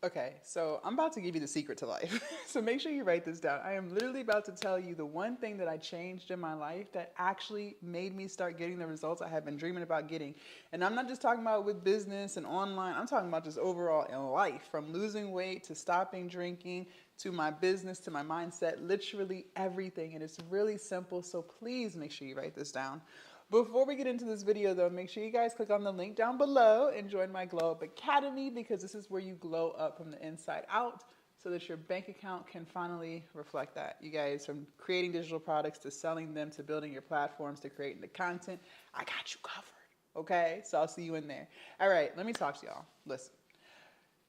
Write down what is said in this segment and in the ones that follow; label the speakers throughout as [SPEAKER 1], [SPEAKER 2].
[SPEAKER 1] Okay, so I'm about to give you the secret to life. So make sure you write this down. I am literally about to tell you the one thing that I changed in my life that actually made me start getting the results I have been dreaming about getting. And I'm not just talking about with business and online, I'm talking about just overall in life, from losing weight to stopping drinking to my business to my mindset, literally everything. And it's really simple, so please make sure you write this down. Before we get into this video though, make sure you guys click on the link down below and join my Glow Up Academy, because this is where you glow up from the inside out so that your bank account can finally reflect that. You guys, from creating digital products to selling them to building your platforms to creating the content, I got you covered, okay? So I'll see you in there. All right, let me talk to y'all. Listen,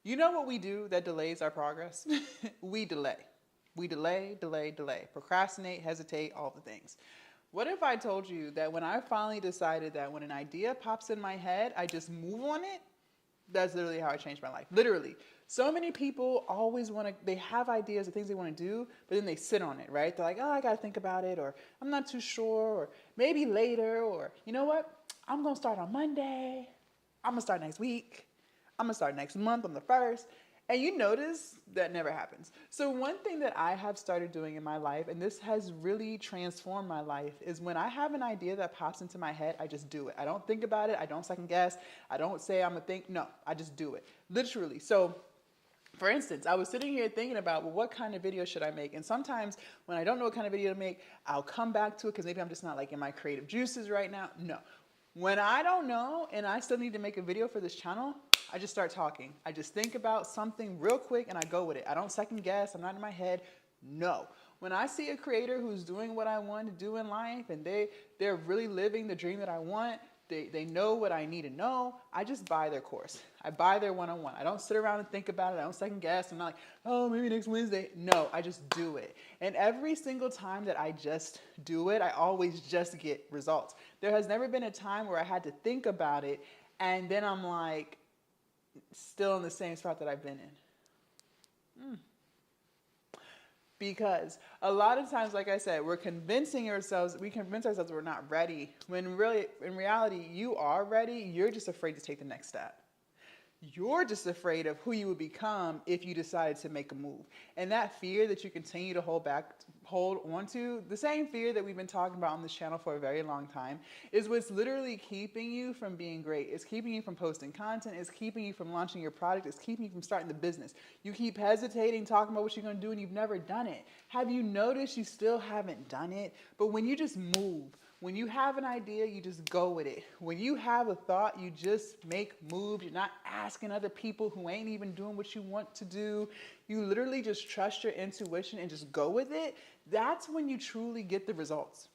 [SPEAKER 1] you know what we do that delays our progress? We delay. We delay, procrastinate, hesitate, all the things. What if I told you that when I finally decided that when an idea pops in my head, I just move on it? That's literally how I changed my life. Literally. So many people always they have ideas of things they want to do, but then they sit on it, right? They're like, oh, I got to think about it, or I'm not too sure, or maybe later, or you know what? I'm going to start on Monday. I'm going to start next week. I'm going to start next month on the 1st. And you notice that never happens. So one thing that I have started doing in my life, and this has really transformed my life, is when I have an idea that pops into my head, I just do it. I don't think about it. I don't second guess. I don't say I'm gonna think. No, I just do it. Literally. So for instance, I was sitting here thinking about, well, what kind of video should I make? And sometimes when I don't know what kind of video to make, I'll come back to it because maybe I'm just not like in my creative juices right now. No. When I don't know and I still need to make a video for this channel, I just start talking. I just think about something real quick and I go with it. I don't second guess. I'm not in my head. No. When I see a creator who's doing what I want to do in life and they're really living the dream that I want, they know what I need to know, I just buy their course. I buy their one-on-one. I don't sit around and think about it. I don't second guess. I'm not like, oh, maybe next Wednesday. No, I just do it. And every single time that I just do it, I always just get results. There has never been a time where I had to think about it and then I'm like, still in the same spot that I've been in. Because a lot of times, like I said, we convince ourselves we're not ready, when really, in reality, you are ready. You're just afraid to take the next step. You're just afraid of who you would become if you decided to make a move. And that fear that you continue to hold on to, the same fear that we've been talking about on this channel for a very long time, is what's literally keeping you from being great. It's keeping you from posting content. It's keeping you from launching your product. It's keeping you from starting the business. You keep hesitating, talking about what you're going to do, and you've never done it. Have you noticed you still haven't done it? But when you just move, when you have an idea, you just go with it. When you have a thought, you just make moves. You're not asking other people who ain't even doing what you want to do. You literally just trust your intuition and just go with it. That's when you truly get the results.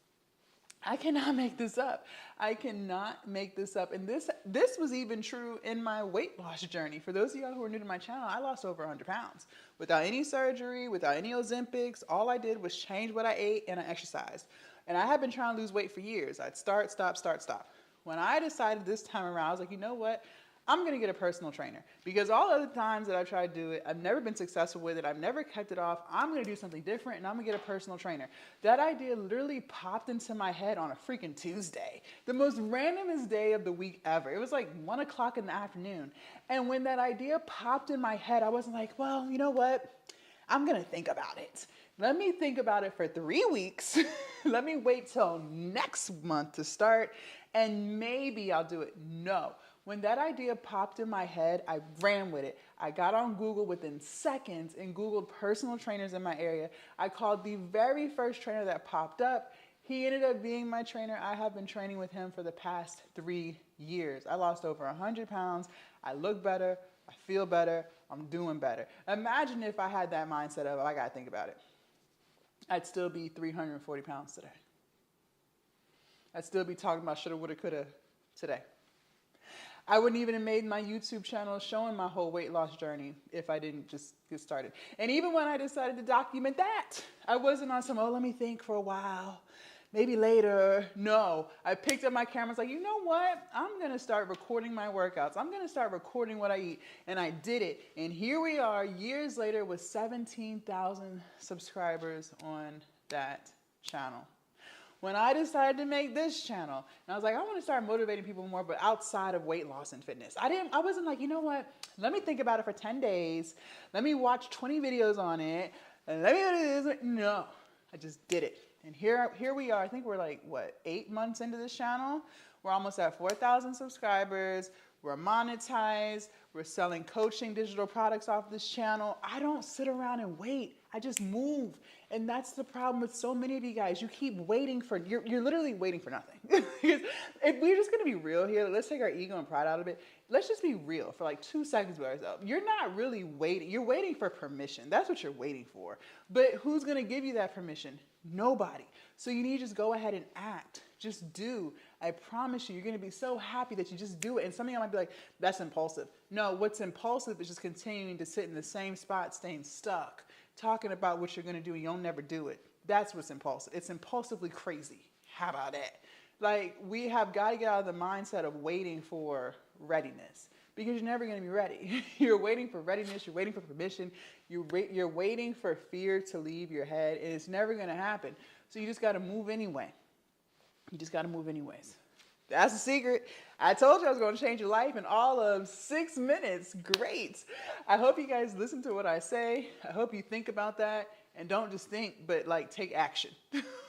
[SPEAKER 1] I cannot make this up. I cannot make this up. And this was even true in my weight loss journey. For those of y'all who are new to my channel, I lost over 100 pounds. Without any surgery, without any Ozempics, all I did was change what I ate and I exercised. And I had been trying to lose weight for years. I'd start, stop, start, stop. When I decided this time around, I was like, you know what? I'm going to get a personal trainer, because all other times that I've tried to do it, I've never been successful with it. I've never kept it off. I'm going to do something different and I'm going to get a personal trainer. That idea literally popped into my head on a freaking Tuesday, the most randomest day of the week ever. It was like 1 o'clock in the afternoon. And when that idea popped in my head, I wasn't like, well, you know what? I'm going to think about it. Let me think about it for 3 weeks. Let me wait till next month to start and maybe I'll do it. No. When that idea popped in my head, I ran with it. I got on Google within seconds and Googled personal trainers in my area. I called the very first trainer that popped up. He ended up being my trainer. I have been training with him for the past 3 years. I lost over 100 pounds. I look better. I feel better. I'm doing better. Imagine if I had that mindset of, I got to think about it. I'd still be 340 pounds today. I'd still be talking about shoulda, woulda, coulda today. I wouldn't even have made my YouTube channel showing my whole weight loss journey if I didn't just get started. And even when I decided to document that, I wasn't on some, oh, let me think for a while, maybe later. No, I picked up my camera. I was like, you know what? I'm going to start recording my workouts. I'm going to start recording what I eat. And I did it. And here we are years later with 17,000 subscribers on that channel. when I decided to make this channel. And I was like, I want to start motivating people more, but outside of weight loss and fitness. I wasn't like, you know what? Let me think about it for 10 days. Let me watch 20 videos on it. And let me do this. No, I just did it. And here we are. I think we're like, what, 8 months into this channel? We're almost at 4,000 subscribers. We're monetized. We're selling coaching digital products off this channel. I don't sit around and wait. I just move. And that's the problem with so many of you guys. You keep waiting for, you're literally waiting for nothing. If we're just gonna be real here, let's take our ego and pride out of it. Let's just be real for like 2 seconds with ourselves. You're not really waiting. You're waiting for permission. That's what you're waiting for. But who's gonna give you that permission? Nobody. So you need to just go ahead and act. Just do. I promise you're going to be so happy that you just do it. And some of y'all might be like, that's impulsive. No, what's impulsive is just continuing to sit in the same spot, staying stuck, talking about what you're going to do and you'll never do it. That's what's impulsive. It's impulsively crazy. How about that? Like, we have got to get out of the mindset of waiting for readiness, because you're never going to be ready. You're waiting for readiness. You're waiting for permission. You're waiting for fear to leave your head, and it's never going to happen. So you just got to move anyway. You just got to move anyways. That's the secret. I told you I was going to change your life in all of 6 minutes. Great. I hope you guys listen to what I say. I hope you think about that. And don't just think, but like take action,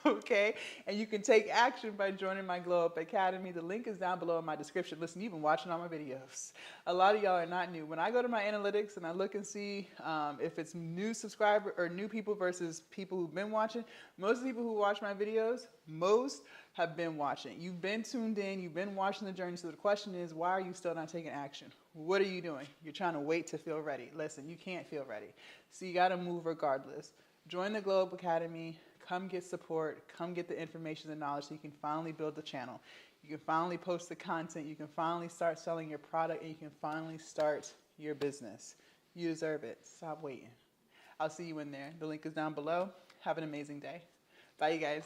[SPEAKER 1] okay? And you can take action by joining my Glow Up Academy. The link is down below in my description. Listen, you've been watching all my videos. A lot of y'all are not new. When I go to my analytics and I look and see if it's new subscriber or new people versus people who've been watching, most of the people who watch my videos, most have been watching. You've been tuned in, you've been watching the journey. So the question is, why are you still not taking action? What are you doing? You're trying to wait to feel ready. Listen, you can't feel ready. So you got to move regardless. Join the Glow Up Academy, come get support, come get the information and knowledge so you can finally build the channel. You can finally post the content, you can finally start selling your product, and you can finally start your business. You deserve it. Stop waiting. I'll see you in there. The link is down below. Have an amazing day. Bye, you guys.